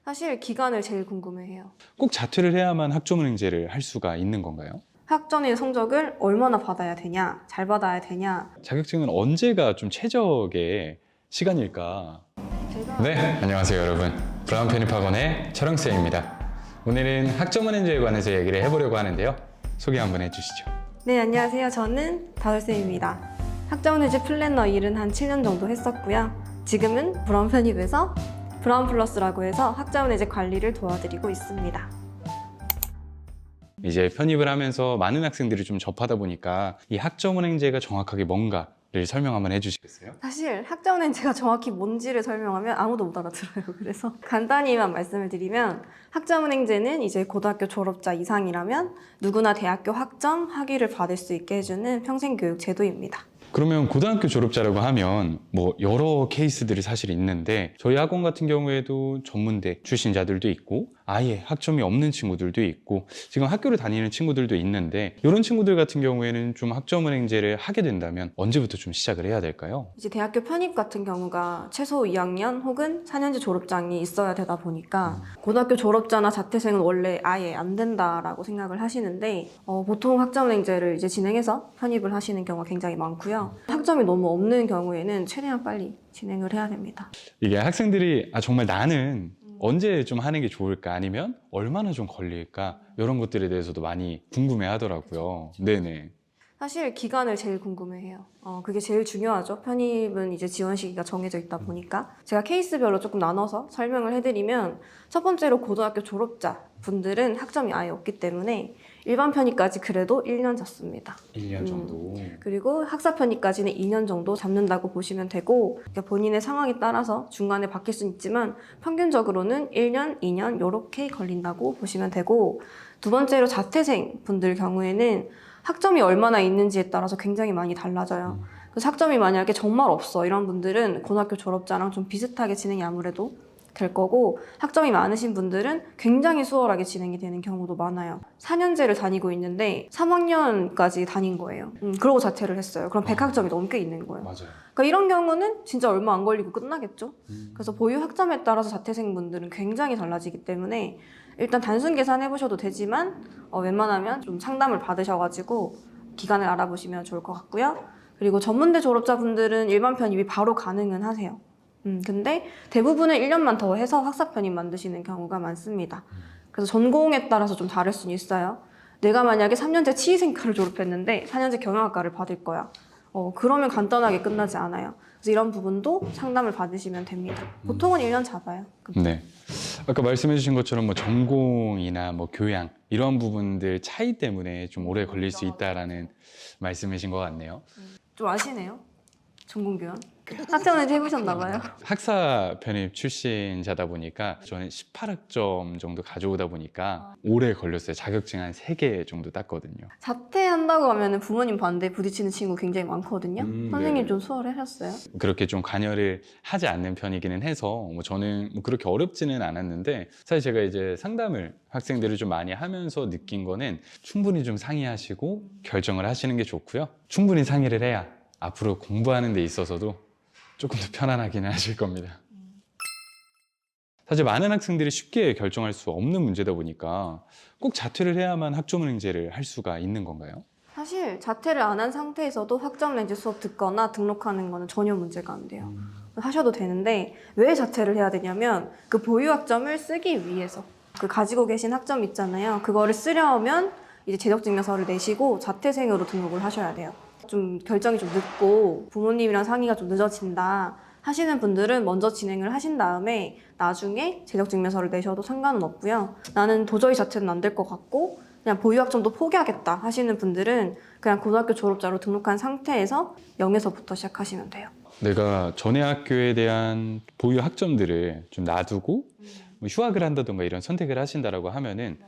사실 기간을 제일 궁금해해요. 꼭 자퇴를 해야만 학점은행제를 할 수가 있는 건가요? 학점의 성적을 얼마나 받아야 되냐, 잘 받아야 되냐. 자격증은 언제가 좀 최적의 시간일까? 네, 안녕하세요 여러분. 브라운 편입학원의 철영쌤입니다. 오늘은 학점은행제에 관해서 얘기를 해보려고 하는데요. 소개 한번 해주시죠. 네, 안녕하세요. 저는 다솔쌤입니다. 학점은행제 플래너 일은 한 7년 정도 했었고요. 지금은 브라운 편입에서 브라운 플러스라고 해서 학점은행제 관리를 도와드리고 있습니다. 이제 편입을 하면서 많은 학생들이 좀 접하다 보니까 이 학점은행제가 정확하게 뭔가를 설명 한번 해주시겠어요? 사실 학점은행제가 정확히 뭔지를 설명하면 아무도 못 알아들어요. 그래서 간단히만 말씀을 드리면 학점은행제는 이제 고등학교 졸업자 이상이라면 누구나 대학교 학점 학위를 받을 수 있게 해주는 평생교육 제도입니다. 그러면 고등학교 졸업자라고 하면 뭐 여러 케이스들이 사실 있는데 저희 학원 같은 경우에도 전문대 출신자들도 있고 아예 학점이 없는 친구들도 있고 지금 학교를 다니는 친구들도 있는데 이런 친구들 같은 경우에는 좀 학점은행제를 하게 된다면 언제부터 좀 시작을 해야 될까요? 이제 대학교 편입 같은 경우가 최소 2학년 혹은 4년제 졸업장이 있어야 되다 보니까 고등학교 졸업자나 자퇴생은 원래 아예 안 된다라고 생각을 하시는데 보통 학점은행제를 이제 진행해서 편입을 하시는 경우가 굉장히 많고요. 학점이 너무 없는 경우에는 최대한 빨리 진행을 해야 됩니다. 이게 학생들이 정말 나는 언제 좀 하는 게 좋을까 아니면 얼마나 좀 걸릴까 이런 것들에 대해서도 많이 궁금해 하더라고요. 네네. 사실 기간을 제일 궁금해해요. 그게 제일 중요하죠. 편입은 이제 지원 시기가 정해져 있다 보니까 제가 케이스별로 조금 나눠서 설명을 해드리면 첫 번째로 고등학교 졸업자 분들은 학점이 아예 없기 때문에 일반 편입까지 그래도 1년 잡습니다. 1년 정도. 그리고 학사 편입까지는 2년 정도 잡는다고 보시면 되고 그러니까 본인의 상황에 따라서 중간에 바뀔 수는 있지만 평균적으로는 1년, 2년 이렇게 걸린다고 보시면 되고 두 번째로 자퇴생 분들 경우에는 학점이 얼마나 있는지에 따라서 굉장히 많이 달라져요. 그래서 학점이 만약에 정말 없어 이런 분들은 고등학교 졸업자랑 좀 비슷하게 진행이 아무래도 될 거고 학점이 많으신 분들은 굉장히 수월하게 진행이 되는 경우도 많아요. 4년제를 다니고 있는데 3학년까지 다닌 거예요. 그러고 자퇴를 했어요. 그럼 100학점이 넘게 있는 거예요. 맞아요. 그러니까 이런 경우는 진짜 얼마 안 걸리고 끝나겠죠. 그래서 보유 학점에 따라서 자퇴생분들은 굉장히 달라지기 때문에 일단 단순 계산해 보셔도 되지만 웬만하면 좀 상담을 받으셔가지고 기간을 알아보시면 좋을 것 같고요. 그리고 전문대 졸업자분들은 일반 편입이 바로 가능은 하세요. 근데 대부분은 1년만 더 해서 학사 편입 만드시는 경우가 많습니다. 그래서 전공에 따라서 좀 다를 수는 있어요. 내가 만약에 3년제 치위생과를 졸업했는데 4년제 경영학과를 받을 거야. 그러면 간단하게 끝나지 않아요. 그래서 이런 부분도 상담을 받으시면 됩니다. 보통은 1년 잡아요. 네. 아까 말씀해 주신 것처럼 뭐 전공이나 뭐 교양 이런 부분들 차이 때문에 좀 오래 걸릴 수 있다라는 말씀이신 것 같네요. 좀 아시네요? 전공교양? 학점은 해보셨나 봐요. 학사 편입 출신자다 보니까 저는 18학점 정도 가져오다 보니까 오래 걸렸어요. 자격증 한 3개 정도 땄거든요. 자퇴한다고 하면 부모님 반대에 부딪히는 친구 굉장히 많거든요. 선생님 네. 좀 수월하셨어요? 그렇게 좀 관여를 하지 않는 편이기는 해서 뭐 저는 뭐 그렇게 어렵지는 않았는데 사실 제가 이제 상담을 학생들을 좀 많이 하면서 느낀 거는 충분히 좀 상의하시고 결정을 하시는 게 좋고요. 충분히 상의를 해야 앞으로 공부하는 데 있어서도 조금 더 편안하기는 하실 겁니다. 사실 많은 학생들이 쉽게 결정할 수 없는 문제다 보니까 꼭 자퇴를 해야만 학점은행제를 할 수가 있는 건가요? 사실 자퇴를 안 한 상태에서도 학점은행제 수업 듣거나 등록하는 거는 전혀 문제가 안 돼요. 하셔도 되는데 왜 자퇴를 해야 되냐면 그 보유 학점을 쓰기 위해서 그 가지고 계신 학점 있잖아요. 그거를 쓰려면 이제 재적증명서를 내시고 자퇴생으로 등록을 하셔야 돼요. 좀 결정이 좀 늦고 부모님이랑 상의가 좀 늦어진다 하시는 분들은 먼저 진행을 하신 다음에 나중에 재적증명서를 내셔도 상관은 없고요. 나는 도저히 자퇴는 안 될 것 같고 그냥 보유학점도 포기하겠다 하시는 분들은 그냥 고등학교 졸업자로 등록한 상태에서 0에서부터 시작하시면 돼요. 내가 전에 학교에 대한 보유 학점들을 좀 놔두고 뭐 휴학을 한다던가 이런 선택을 하신다라고 하면은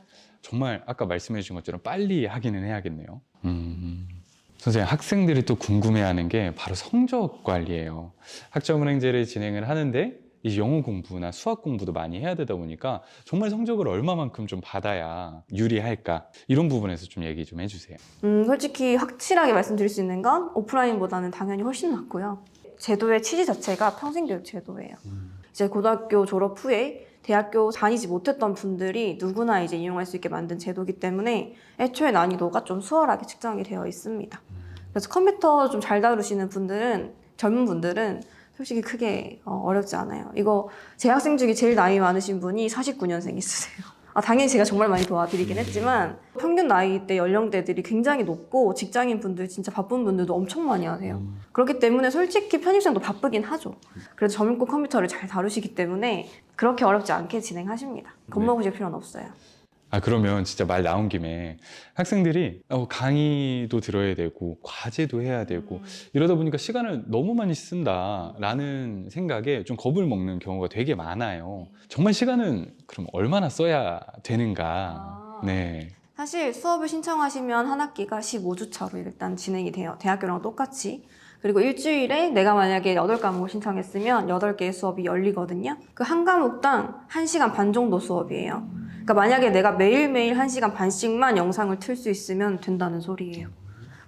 정말 아까 말씀해 주신 것처럼 빨리 하기는 해야겠네요. 선생님, 학생들이 또 궁금해하는 게 바로 성적 관리예요. 학점은행제를 진행을 하는데 이제 영어 공부나 수학 공부도 많이 해야 되다 보니까 정말 성적을 얼마만큼 좀 받아야 유리할까 이런 부분에서 좀 얘기 좀 해주세요. 솔직히 확실하게 말씀드릴 수 있는 건 오프라인보다는 당연히 훨씬 낫고요. 제도의 취지 자체가 평생교육 제도예요. 이제 고등학교 졸업 후에 대학교 다니지 못했던 분들이 누구나 이제 이용할 수 있게 만든 제도이기 때문에 애초에 난이도가 좀 수월하게 측정이 되어 있습니다. 그래서 컴퓨터 좀 잘 다루시는 분들은, 젊은 분들은 솔직히 크게 어렵지 않아요. 이거 제 학생 중에 제일 나이 많으신 분이 49년생 있으세요. 당연히 제가 정말 많이 도와드리긴 했지만 평균 나이대 연령대들이 굉장히 높고 직장인 분들 진짜 바쁜 분들도 엄청 많이 하세요. 그렇기 때문에 솔직히 편입생도 바쁘긴 하죠. 그래도 젊고 컴퓨터를 잘 다루시기 때문에 그렇게 어렵지 않게 진행하십니다. 겁먹으실 필요는 없어요. 그러면 진짜 말 나온 김에 학생들이 강의도 들어야 되고 과제도 해야 되고 이러다 보니까 시간을 너무 많이 쓴다라는 생각에 좀 겁을 먹는 경우가 되게 많아요. 정말 시간은 그럼 얼마나 써야 되는가? 네. 사실 수업을 신청하시면 한 학기가 15주 차로 일단 진행이 돼요. 대학교랑 똑같이. 그리고 일주일에 내가 만약에 8과목을 신청했으면 8개의 수업이 열리거든요. 그 한 과목당 1시간 반 정도 수업이에요. 그러니까 만약에 내가 매일매일 1시간 반씩만 영상을 틀 수 있으면 된다는 소리예요.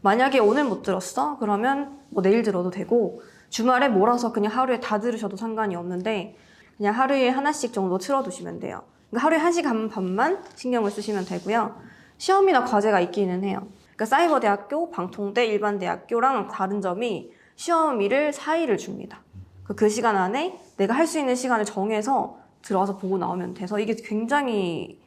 만약에 오늘 못 들었어? 그러면 뭐 내일 들어도 되고 주말에 몰아서 그냥 하루에 다 들으셔도 상관이 없는데 그냥 하루에 하나씩 정도 틀어두시면 돼요. 그러니까 하루에 1시간 반만 신경을 쓰시면 되고요. 시험이나 과제가 있기는 해요. 그러니까 사이버대학교, 방통대, 일반대학교랑 다른 점이 시험일을 4일을 줍니다. 그 시간 안에 내가 할 수 있는 시간을 정해서 들어와서 보고 나오면 돼서 이게 굉장히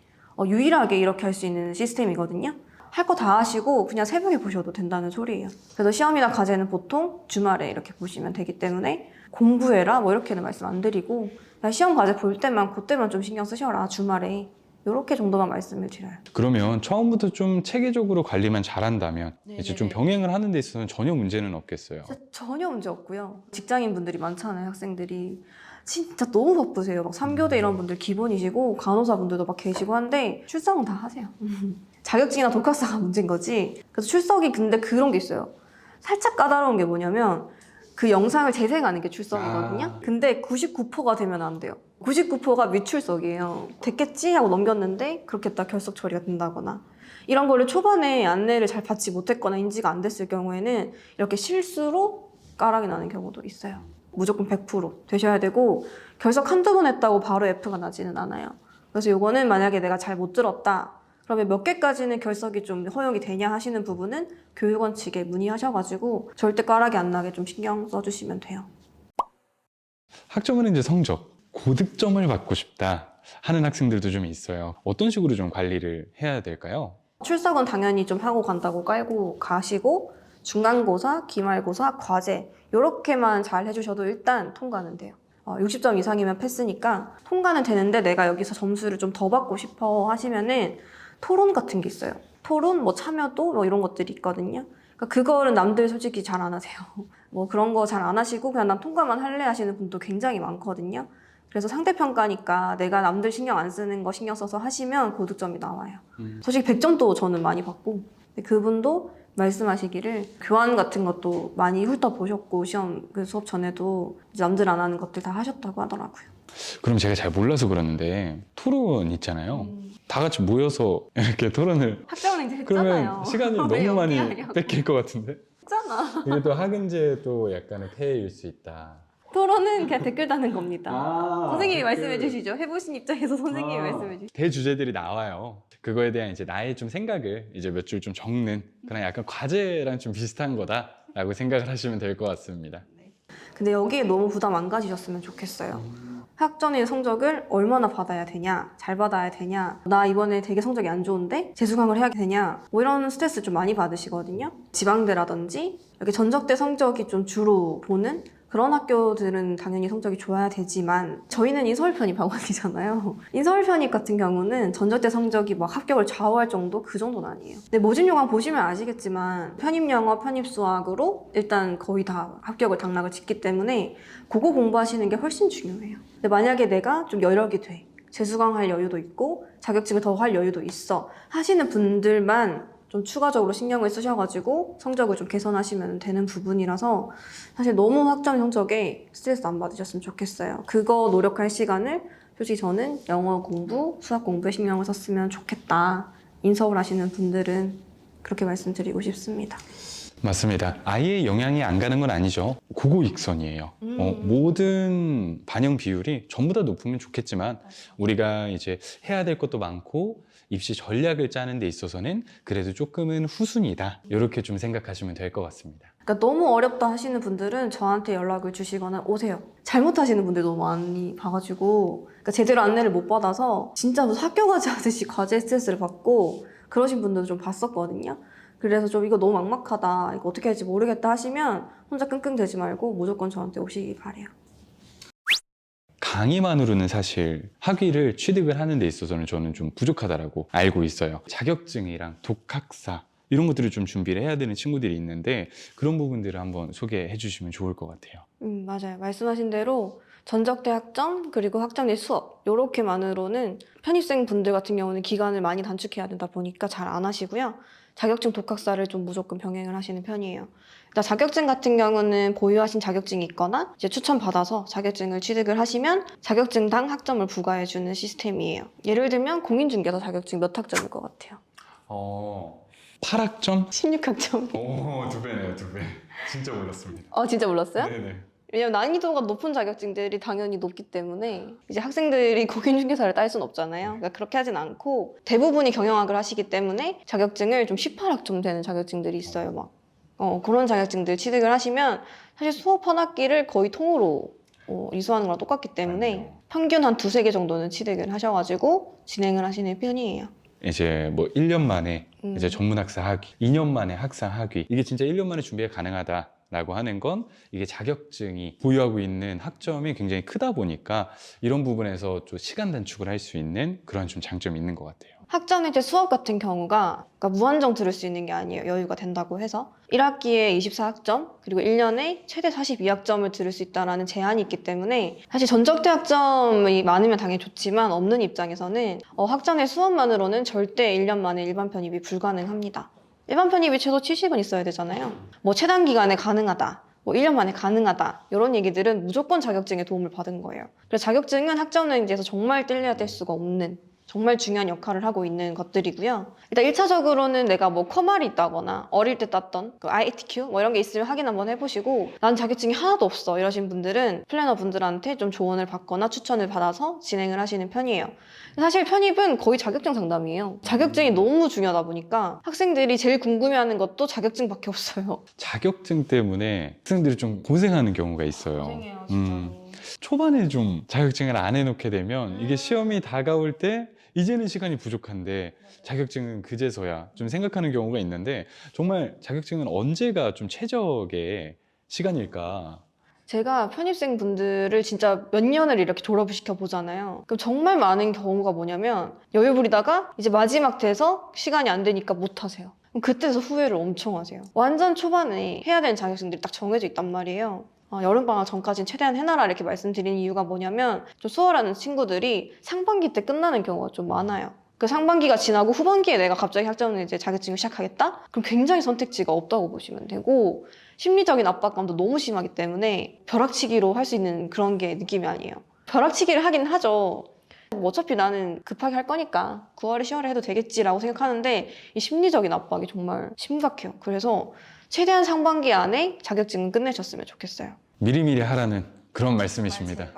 유일하게 이렇게 할 수 있는 시스템이거든요. 할 거 다 하시고 그냥 새벽에 보셔도 된다는 소리예요. 그래서 시험이나 과제는 보통 주말에 이렇게 보시면 되기 때문에 공부해라 뭐 이렇게는 말씀 안 드리고 그냥 시험 과제 볼 때만 그때만 좀 신경 쓰셔라 주말에 이렇게 정도만 말씀을 드려요. 그러면 처음부터 좀 체계적으로 관리만 잘한다면 이제 좀 병행을 하는 데 있어서는 전혀 문제는 없겠어요. 전혀 문제 없고요. 직장인 분들이 많잖아요, 학생들이. 진짜 너무 바쁘세요. 막 3교대 이런 분들 기본이시고 간호사 분들도 막 계시고 한데 출석은 다 하세요. 자격증이나 독학사가 문제인 거지. 그래서 출석이 근데 그런 게 있어요. 살짝 까다로운 게 뭐냐면 그 영상을 재생하는 게 출석이거든요. 근데 99%가 되면 안 돼요. 99%가 미출석이에요. 됐겠지? 하고 넘겼는데 그렇게 딱 결석 처리가 된다거나 이런 거를 초반에 안내를 잘 받지 못했거나 인지가 안 됐을 경우에는 이렇게 실수로 까락이 나는 경우도 있어요. 무조건 100% 되셔야 되고 결석 한두 번 했다고 바로 F가 나지는 않아요. 그래서 요거는 만약에 내가 잘 못 들었다 그러면 몇 개까지는 결석이 좀 허용이 되냐 하시는 부분은 교육원 측에 문의하셔가지고 절대 까락이 안 나게 좀 신경 써주시면 돼요. 학점은 이제 성적, 고득점을 받고 싶다 하는 학생들도 좀 있어요. 어떤 식으로 좀 관리를 해야 될까요? 출석은 당연히 좀 하고 간다고 깔고 가시고 중간고사, 기말고사, 과제 이렇게만 잘 해주셔도 일단 통과는 돼요. 60점 이상이면 패스니까 통과는 되는데 내가 여기서 점수를 좀 더 받고 싶어 하시면은 토론 같은 게 있어요. 토론, 뭐 참여도 뭐 이런 것들이 있거든요. 그러니까 그거는 남들 솔직히 잘 안 하세요. 뭐 그런 거 잘 안 하시고 그냥 난 통과만 할래 하시는 분도 굉장히 많거든요. 그래서 상대평가니까 내가 남들 신경 안 쓰는 거 신경 써서 하시면 고득점이 나와요. 솔직히 100점도 저는 많이 받고 근데 그분도 말씀하시기를 교환 같은 것도 많이 훑어보셨고 시험 그 수업 전에도 남들 안 하는 것들 다 하셨다고 하더라고요. 그럼 제가 잘 몰라서 그러는데 토론 있잖아요. 다 같이 모여서 이렇게 토론을 학점은 이제 그러면 했잖아요. 시간이 왜 너무 많이 연기하냐고. 뺏길 것 같은데? 했잖아. 이게 또 학은제도 약간의 폐해일 수 있다. 토론은 그냥 댓글 다는 겁니다. 선생님이 댓글. 말씀해 주시죠. 해보신 입장에서 선생님이 말씀해 주시죠. 대주제들이 나와요. 그거에 대한 이제 나의 좀 생각을 이제 몇 줄 좀 적는 그런 약간 과제랑 좀 비슷한 거다라고 생각을 하시면 될 것 같습니다. 근데 여기에 너무 부담 안 가지셨으면 좋겠어요. 학점의 성적을 얼마나 받아야 되냐, 잘 받아야 되냐, 나 이번에 되게 성적이 안 좋은데 재수강을 해야 되냐, 뭐 이런 스트레스 좀 많이 받으시거든요. 지방대라든지 이렇게 전적대 성적이 좀 주로 보는 그런 학교들은 당연히 성적이 좋아야 되지만 저희는 인서울 편입 학원이잖아요. 인서울 편입 같은 경우는 전적대 성적이 막 합격을 좌우할 정도 그 정도는 아니에요. 근데 모집 요강 보시면 아시겠지만 편입 영어, 편입 수학으로 일단 거의 다 합격을 당락을 짓기 때문에 그거 공부하시는 게 훨씬 중요해요. 근데 만약에 내가 좀 여력이 돼, 재수강 할 여유도 있고 자격증을 더 할 여유도 있어 하시는 분들만 좀 추가적으로 신경을 쓰셔가지고 성적을 좀 개선하시면 되는 부분이라서 사실 너무 학점 성적에 스트레스 안 받으셨으면 좋겠어요. 그거 노력할 시간을 솔직히 저는 영어 공부, 수학 공부에 신경을 썼으면 좋겠다. 인서울 하시는 분들은 그렇게 말씀드리고 싶습니다. 맞습니다. 아예 영향이 안 가는 건 아니죠. 고고익선이에요. 모든 반영 비율이 전부 다 높으면 좋겠지만 우리가 이제 해야 될 것도 많고 입시 전략을 짜는 데 있어서는 그래도 조금은 후순위다. 이렇게 좀 생각하시면 될 것 같습니다. 그러니까 너무 어렵다 하시는 분들은 저한테 연락을 주시거나 오세요. 잘못하시는 분들 너무 많이 봐가지고 그러니까 제대로 안내를 못 받아서 진짜 무슨 학교 가지 않듯이 과제 스트레스를 받고 그러신 분들도 좀 봤었거든요. 그래서 좀 이거 너무 막막하다, 이거 어떻게 할지 모르겠다 하시면 혼자 끙끙대지 말고 무조건 저한테 오시기 바래요. 강의만으로는 사실 학위를 취득을 하는 데 있어서는 저는 좀 부족하다라고 알고 있어요. 자격증이랑 독학사 이런 것들을 좀 준비를 해야 되는 친구들이 있는데 그런 부분들을 한번 소개해 주시면 좋을 것 같아요. 맞아요. 말씀하신 대로 전적대 학점 그리고 학점 내 수업 요렇게만으로는 편입생 분들 같은 경우는 기간을 많이 단축해야 된다 보니까 잘 안 하시고요. 자격증 독학사를 좀 무조건 병행을 하시는 편이에요. 일단 자격증 같은 경우는 보유하신 자격증이 있거나 이제 추천받아서 자격증을 취득을 하시면 자격증당 학점을 부과해주는 시스템이에요. 예를 들면 공인중개사 자격증 몇 학점일 것 같아요? 8학점? 16학점. 오, 2배네요, 2배. 진짜 몰랐습니다. 진짜 몰랐어요? 네네. 왜냐면 난이도가 높은 자격증들이 당연히 높기 때문에 이제 학생들이 공인중개사를 딸 수는 없잖아요. 그러니까 그렇게 하진 않고 대부분이 경영학을 하시기 때문에 자격증을 좀 18학점 되는 자격증들이 있어요. 막 그런 자격증들 취득을 하시면 사실 수업 한 학기를 거의 통으로 이수하는 거랑 똑같기 때문에 평균 한 2-3개 정도는 취득을 하셔가지고 진행을 하시는 편이에요. 이제 뭐 1년 만에 이제 전문학사 학위, 2년 만에 학사 학위, 이게 진짜 1년 만에 준비가 가능하다라고 하는 건 이게 자격증이 보유하고 있는 학점이 굉장히 크다 보니까 이런 부분에서 좀 시간 단축을 할 수 있는 그런 좀 장점이 있는 것 같아요. 학점 이제 수업 같은 경우가 그러니까 무한정 들을 수 있는 게 아니에요. 여유가 된다고 해서 1학기에 24학점 그리고 1년에 최대 42학점을 들을 수 있다는 제한이 있기 때문에 사실 전적대 학점이 많으면 당연히 좋지만 없는 입장에서는 학점의 수업만으로는 절대 1년 만에 일반 편입이 불가능합니다. 일반 편입이 최소 70은 있어야 되잖아요. 뭐 최단 기간에 가능하다. 뭐 1년 만에 가능하다. 이런 얘기들은 무조건 자격증의 도움을 받은 거예요. 그래서 자격증은 학점 렌즈에서 정말 뗄래야 뗄 수가 없는 정말 중요한 역할을 하고 있는 것들이고요. 일단 1차적으로는 내가 뭐 컴활이 있다거나 어릴 때 땄던 그 ITQ 뭐 이런 게 있으면 확인 한번 해보시고 난 자격증이 하나도 없어 이러신 분들은 플래너 분들한테 좀 조언을 받거나 추천을 받아서 진행을 하시는 편이에요. 사실 편입은 거의 자격증 상담이에요. 자격증이 너무 중요하다 보니까 학생들이 제일 궁금해하는 것도 자격증밖에 없어요. 자격증 때문에 학생들이 좀 고생하는 경우가 있어요. 고생해요, 진짜로. 초반에 좀 자격증을 안 해놓게 되면 이게 시험이 다가올 때 이제는 시간이 부족한데 자격증은 그제서야 좀 생각하는 경우가 있는데 정말 자격증은 언제가 좀 최적의 시간일까? 제가 편입생 분들을 진짜 몇 년을 이렇게 졸업을 시켜보잖아요. 그럼 정말 많은 경우가 뭐냐면 여유 부리다가 이제 마지막 돼서 시간이 안 되니까 못 하세요. 그럼 그때서 후회를 엄청 하세요. 완전 초반에 해야 되는 자격증들이 딱 정해져 있단 말이에요. 여름방학 전까지는 최대한 해놔라 이렇게 말씀드리는 이유가 뭐냐면 좀 수월하는 친구들이 상반기 때 끝나는 경우가 좀 많아요. 그 상반기가 지나고 후반기에 내가 갑자기 학점을 이제 자격증을 시작하겠다? 그럼 굉장히 선택지가 없다고 보시면 되고 심리적인 압박감도 너무 심하기 때문에 벼락치기로 할 수 있는 그런 게 느낌이 아니에요. 벼락치기를 하긴 하죠. 뭐 어차피 나는 급하게 할 거니까 9월에 10월에 해도 되겠지라고 생각하는데 이 심리적인 압박이 정말 심각해요. 그래서 최대한 상반기 안에 자격증은 끝내셨으면 좋겠어요. 미리미리 하라는 그런 말씀이십니다.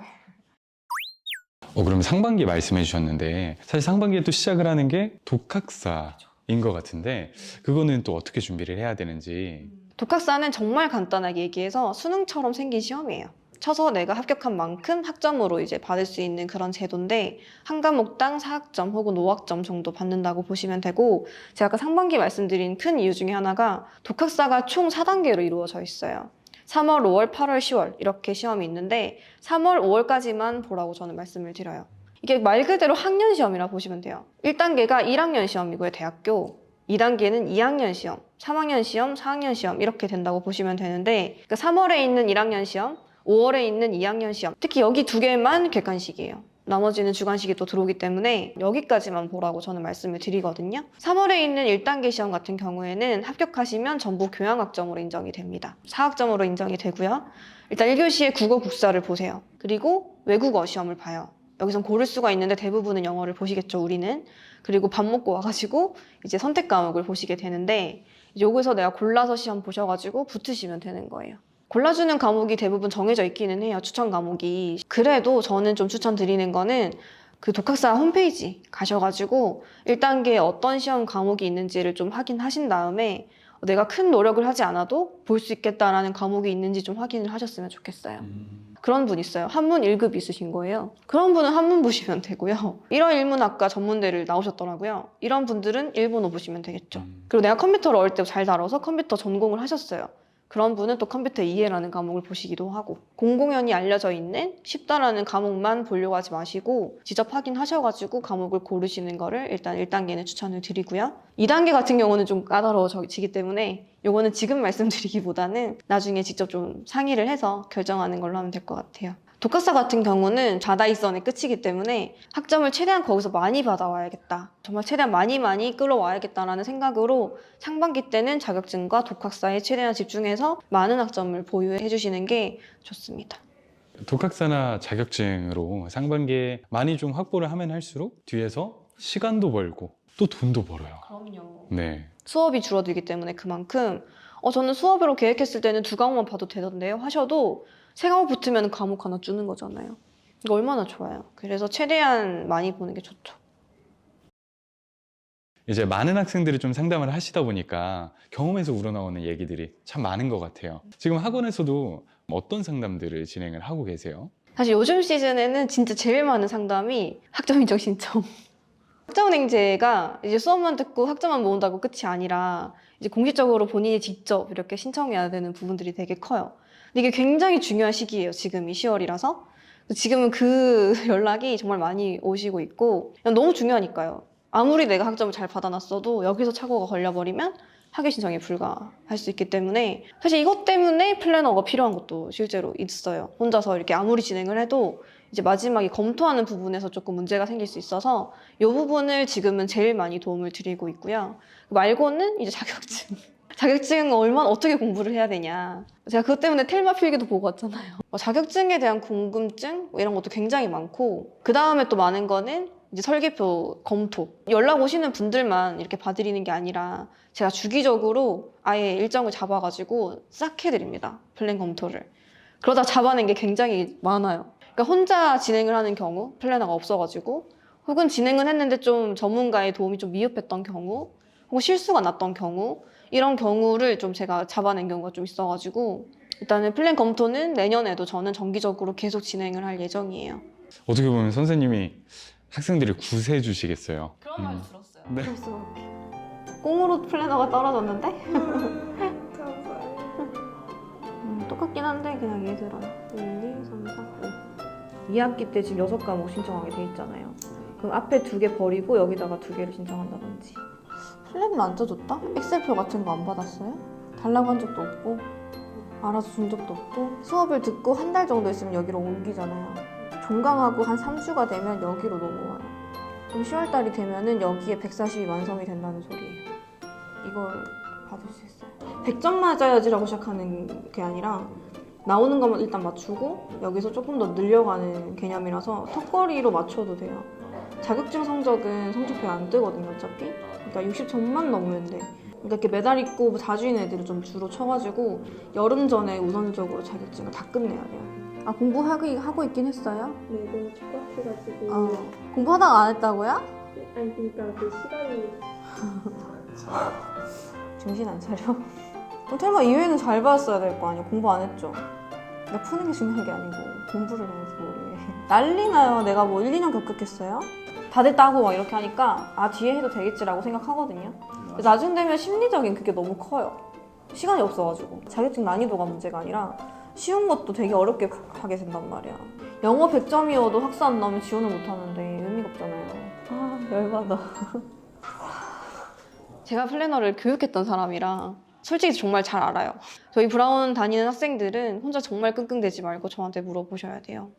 그럼 상반기 말씀해 주셨는데 사실 상반기에 또 시작을 하는 게 독학사인 것 같은데 그거는 또 어떻게 준비를 해야 되는지. 독학사는 정말 간단하게 얘기해서 수능처럼 생긴 시험이에요. 쳐서 내가 합격한 만큼 학점으로 이제 받을 수 있는 그런 제도인데 한 과목당 4학점 혹은 5학점 정도 받는다고 보시면 되고 제가 아까 상반기 말씀드린 큰 이유 중에 하나가 독학사가 총 4단계로 이루어져 있어요. 3월, 5월, 8월, 10월 이렇게 시험이 있는데 3월, 5월까지만 보라고 저는 말씀을 드려요. 이게 말 그대로 학년 시험이라 보시면 돼요. 1단계가 1학년 시험이고요, 대학교. 2단계는 2학년 시험, 3학년 시험, 4학년 시험 이렇게 된다고 보시면 되는데 그러니까 3월에 있는 1학년 시험, 5월에 있는 2학년 시험 특히 여기 2개만 객관식이에요. 나머지는 주관식이 또 들어오기 때문에 여기까지만 보라고 저는 말씀을 드리거든요. 3월에 있는 1단계 시험 같은 경우에는 합격하시면 전부 교양학점으로 인정이 됩니다. 4학점으로 인정이 되고요. 일단 1교시에 국어 국사를 보세요. 그리고 외국어 시험을 봐요. 여기선 고를 수가 있는데 대부분은 영어를 보시겠죠, 우리는. 그리고 밥 먹고 와가지고 이제 선택 과목을 보시게 되는데 여기서 내가 골라서 시험 보셔가지고 붙으시면 되는 거예요. 골라주는 과목이 대부분 정해져 있기는 해요. 추천 과목이. 그래도 저는 좀 추천드리는 거는 그 독학사 홈페이지 가셔가지고 1단계에 어떤 시험 과목이 있는지를 좀 확인하신 다음에 내가 큰 노력을 하지 않아도 볼 수 있겠다라는 과목이 있는지 좀 확인을 하셨으면 좋겠어요. 그런 분 있어요. 한문 1급 있으신 거예요. 그런 분은 한문 보시면 되고요. 일어일문학과 전문대를 나오셨더라고요. 이런 분들은 일본어 보시면 되겠죠. 그리고 내가 컴퓨터를 어릴 때 잘 다뤄서 컴퓨터 전공을 하셨어요. 그런 분은 또 컴퓨터 이해라는 과목을 보시기도 하고, 공공연히 알려져 있는 쉽다라는 과목만 보려고 하지 마시고 직접 확인하셔가지고 과목을 고르시는 거를 일단 1단계는 추천을 드리고요. 2단계 같은 경우는 좀 까다로워지기 때문에 요거는 지금 말씀드리기보다는 나중에 직접 좀 상의를 해서 결정하는 걸로 하면 될 것 같아요. 독학사 같은 경우는 자다이선의 끝이기 때문에 학점을 최대한 거기서 많이 받아와야겠다. 정말 최대한 많이 끌어와야겠다라는 생각으로 상반기 때는 자격증과 독학사에 최대한 집중해서 많은 학점을 보유해 주시는 게 좋습니다. 독학사나 자격증으로 상반기에 많이 좀 확보를 하면 할수록 뒤에서 시간도 벌고 또 돈도 벌어요. 그럼요. 네. 수업이 줄어들기 때문에 그만큼 저는 수업으로 계획했을 때는 2과목만 봐도 되던데요 하셔도 3과목 붙으면 과목 하나 주는 거잖아요. 이거 얼마나 좋아요. 그래서 최대한 많이 보는 게 좋죠. 이제 많은 학생들이 좀 상담을 하시다 보니까 경험에서 우러나오는 얘기들이 참 많은 것 같아요. 지금 학원에서도 어떤 상담들을 진행을 하고 계세요? 사실 요즘 시즌에는 진짜 제일 많은 상담이 학점 인정 신청. 학점은행제가 이제 수업만 듣고 학점만 모은다고 끝이 아니라 이제 공식적으로 본인이 직접 이렇게 신청해야 되는 부분들이 되게 커요. 근데 이게 굉장히 중요한 시기예요. 지금이 10월이라서. 지금은 그 연락이 정말 많이 오시고 있고 너무 중요하니까요. 아무리 내가 학점을 잘 받아놨어도 여기서 착오가 걸려버리면 학위 신청이 불가할 수 있기 때문에 사실 이것 때문에 플래너가 필요한 것도 실제로 있어요. 혼자서 이렇게 아무리 진행을 해도 이제 마지막에 검토하는 부분에서 조금 문제가 생길 수 있어서 이 부분을 지금은 제일 많이 도움을 드리고 있고요. 말고는 이제 자격증. 자격증은 얼마나 어떻게 공부를 해야 되냐. 제가 그것 때문에 텔마 필기도 보고 왔잖아요. 자격증에 대한 궁금증 이런 것도 굉장히 많고 그 다음에 또 많은 거는 이제 설계표 검토. 연락 오시는 분들만 이렇게 봐드리는 게 아니라 제가 주기적으로 아예 일정을 잡아가지고 싹 해드립니다. 플랜 검토를. 그러다 잡아낸 게 굉장히 많아요. 그러니까 혼자 진행을 하는 경우, 플래너가 없어가지고 혹은 진행은 했는데 좀 전문가의 도움이 좀 미흡했던 경우 혹은 실수가 났던 경우 이런 경우를 좀 제가 잡아낸 경우가 좀 있어가지고 일단은 플랜 검토는 내년에도 저는 정기적으로 계속 진행을 할 예정이에요. 어떻게 보면 선생님이 학생들을 구세해 주시겠어요. 그런 말 들었어요. 네. 들었어. 꽁으로 플래너가 떨어졌는데? 똑같긴 한데 그냥 얘들아 1, 2, 3, 4, 5 2학기 때 지금 6과목 신청하게 돼 있잖아요. 그럼 앞에 2개 버리고 여기다가 2개를 신청한다든지. 플랜은 안 짜줬다? 엑셀표 같은 거 안 받았어요? 달라고 한 적도 없고 알아서 준 적도 없고 수업을 듣고 한 달 정도 있으면 여기로 옮기잖아요. 종강하고 한 3주가 되면 여기로 넘어와요. 그럼 10월달이 되면은 여기에 140이 완성이 된다는 소리예요. 이걸 받을 수 있어요. 100점 맞아야지라고 시작하는 게 아니라 나오는 것만 일단 맞추고 여기서 조금 더 늘려가는 개념이라서 턱걸이로 맞춰도 돼요. 자격증 성적은 성적표에 안 뜨거든요, 어차피. 그러니까 60점만 넘으면 돼. 그러니까 이렇게 메달 있고 자주인 애들을 좀 주로 쳐가지고 여름 전에 우선적으로 자격증을 다 끝내야 돼요. 아, 공부하고 있긴 했어요? 네, 너무 촉박해가지고. 공부하다가 안 했다고요? 아니, 그러니까 그 시간이. 정신 안 차려? 그럼 텔마 이외에는 잘 봤어야 될 거 아니야. 공부 안 했죠? 내가 푸는 게 중요한 게 아니고 공부를 해야지 뭐래. 난리 나요. 내가 뭐 1, 2년 급급했어요? 다 됐다고 막 이렇게 하니까 아, 뒤에 해도 되겠지라고 생각하거든요. 나중 되면 심리적인 그게 너무 커요. 시간이 없어가지고. 자격증 난이도가 문제가 아니라 쉬운 것도 되게 어렵게 하게 된단 말이야. 영어 100점이어도 학사 안 나오면 지원을 못 하는데 의미가 없잖아요. 아, 열받아. 제가 플래너를 교육했던 사람이라 솔직히 정말 잘 알아요. 저희 브라운 다니는 학생들은 혼자 정말 끙끙대지 말고 저한테 물어보셔야 돼요.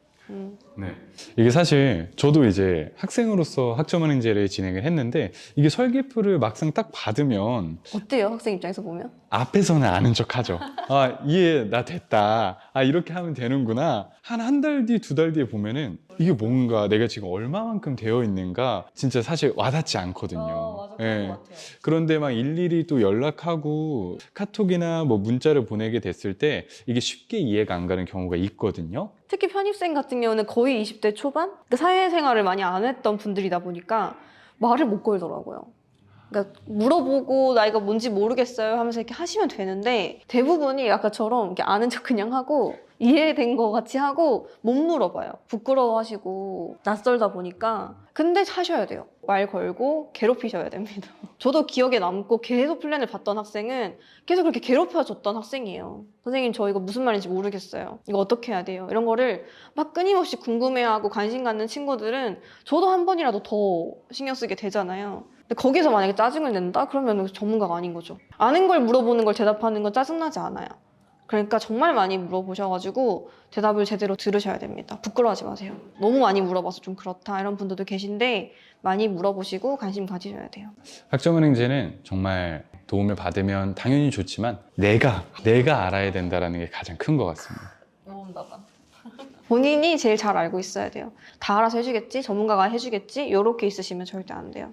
네. 이게 사실 저도 이제 학생으로서 학점은행제를 진행을 했는데 이게 설계표를 막상 딱 받으면 어때요? 학생 입장에서 보면? 앞에서는 아는 척 하죠. 아, 이해 나 됐다. 아, 이렇게 하면 되는구나. 한 달 뒤, 2달 뒤에 보면은 이게 뭔가 내가 지금 얼마만큼 되어 있는가 진짜 사실 와닿지 않거든요. 예. 그런데 막 일일이 또 연락하고 카톡이나 뭐 문자를 보내게 됐을 때 이게 쉽게 이해가 안 가는 경우가 있거든요. 특히 편입생 같은 경우는 거의 20대 초반? 그 사회생활을 많이 안 했던 분들이다 보니까 말을 못 걸더라고요. 그러니까 물어보고 나이가 뭔지 모르겠어요 하면서 이렇게 하시면 되는데 대부분이 아까처럼 이렇게 아는 척 그냥 하고 이해된 것 같이 하고 못 물어봐요. 부끄러워하시고 낯설다 보니까. 근데 하셔야 돼요. 말 걸고 괴롭히셔야 됩니다. 저도 기억에 남고 계속 플랜을 봤던 학생은 계속 그렇게 괴롭혀줬던 학생이에요. 선생님 저 이거 무슨 말인지 모르겠어요. 이거 어떻게 해야 돼요? 이런 거를 막 끊임없이 궁금해하고 관심 갖는 친구들은 저도 한 번이라도 더 신경 쓰게 되잖아요. 근데 거기서 만약에 짜증을 낸다? 그러면 전문가가 아닌 거죠. 아는 걸 물어보는 걸 대답하는 건 짜증나지 않아요. 그러니까 정말 많이 물어보셔가지고 대답을 제대로 들으셔야 됩니다. 부끄러워하지 마세요. 너무 많이 물어봐서 좀 그렇다 이런 분들도 계신데 많이 물어보시고 관심 가지셔야 돼요. 학점은행제는 정말 도움을 받으면 당연히 좋지만 내가 알아야 된다는 게 가장 큰 것 같습니다. 본인이 제일 잘 알고 있어야 돼요. 다 알아서 해주겠지? 전문가가 해주겠지? 이렇게 있으시면 절대 안 돼요.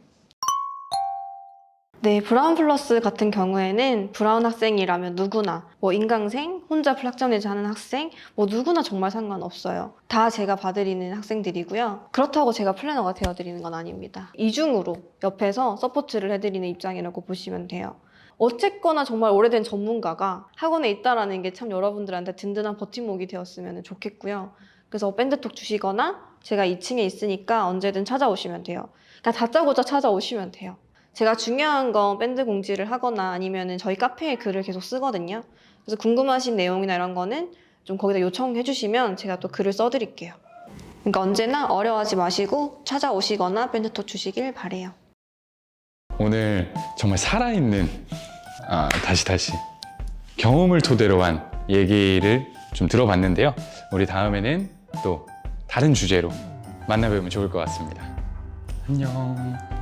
네, 브라운 플러스 같은 경우에는 브라운 학생이라면 누구나 뭐 인강생, 혼자 학점 내지 하는 학생 뭐 누구나 정말 상관없어요. 다 제가 봐드리는 학생들이고요. 그렇다고 제가 플래너가 되어드리는 건 아닙니다. 이중으로 옆에서 서포트를 해드리는 입장이라고 보시면 돼요. 어쨌거나 정말 오래된 전문가가 학원에 있다라는 게 참 여러분들한테 든든한 버팀목이 되었으면 좋겠고요. 그래서 밴드톡 주시거나 제가 2층에 있으니까 언제든 찾아오시면 돼요. 그냥 다짜고짜 찾아오시면 돼요. 제가 중요한 건 밴드 공지를 하거나 아니면 저희 카페에 글을 계속 쓰거든요. 그래서 궁금하신 내용이나 이런 거는 좀 거기다 요청해 주시면 제가 또 글을 써드릴게요. 그러니까 언제나 어려워하지 마시고 찾아오시거나 밴드톡 주시길 바래요. 오늘 정말 살아있는 다시 경험을 토대로 한 얘기를 좀 들어봤는데요. 우리 다음에는 또 다른 주제로 만나뵈면 좋을 것 같습니다. 안녕.